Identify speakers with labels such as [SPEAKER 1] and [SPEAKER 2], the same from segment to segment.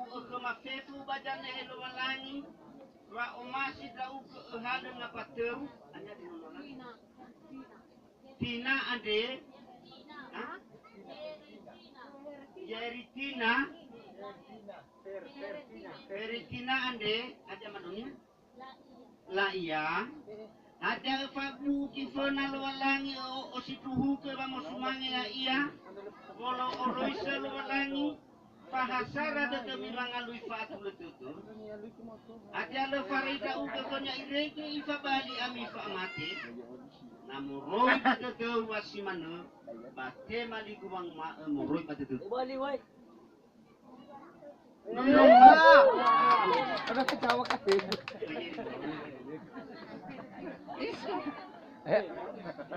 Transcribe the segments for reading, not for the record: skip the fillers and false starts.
[SPEAKER 1] ke mafetu badan elo walangi wa omasi da uke hal ngapateu anya dinonolagi Tina ade Peritina ande aja manunya la iya ada fabu kifona lo walangi o situhu ke bamo sumange ya iya wala oroisa lo walangi fahasara da temibang alui fatu letutur ada lo farida uke konya ireke ifa bali ami fa mate namuroi patatu wasimana bate mali kuwang muroi patatu bali wai
[SPEAKER 2] ada ketawa kasih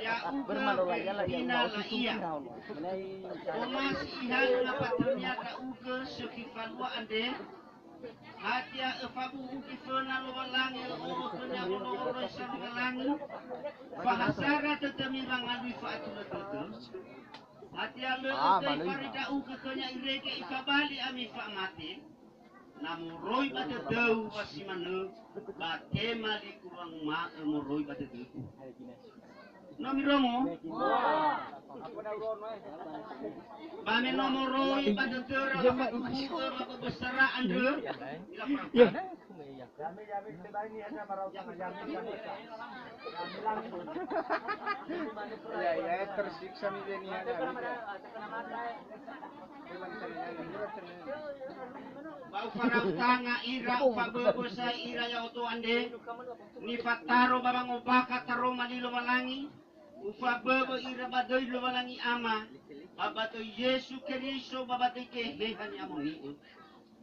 [SPEAKER 1] ya bermanulannya lagi iya omas ihan ngapatnya ka uke sekifalwa ande hatia efabu ukifona lo walangi o konya lo oro sa walangi bahasara tetemirang alwi faatula tetem hatia le farida uke konya ireke ifabali ami fa mate namuroi bateteu wasimanu batema di kurang ma muroi bateteu nomiromo bame nomoroi bateteu apa kuku apa besara ande ya
[SPEAKER 2] ya tersiksa nih dia
[SPEAKER 1] bau farau tanga ira upabobo sa ira ya oto ande ni fataro babang obaka taro malilo malangi upabobo ira badoy lo malangi ama babato Yesu Kristo babato ke hehani amoni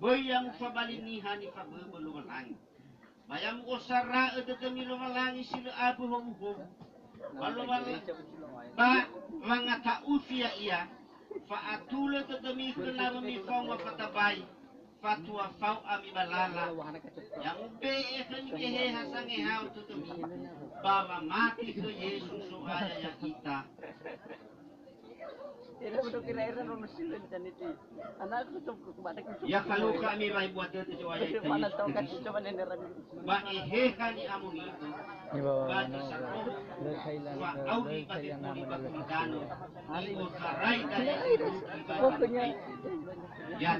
[SPEAKER 1] boy yang upabalini hani fabobo lo malangi bayam osara edetemi lo malangi sila abu homu balu ba mangata ufia iya faatule tetemi kena memifong wafatabai fatwa fau ami balala yang be efem kehe hasange hau tetemi baba mati ke Yesus so aya ya kita ya kalau kami rai buat itu coba ya ba ehe kani amuni itu ba disarro wa audi ba dikuli ba kumidano ibo sarai dari pokoknya ya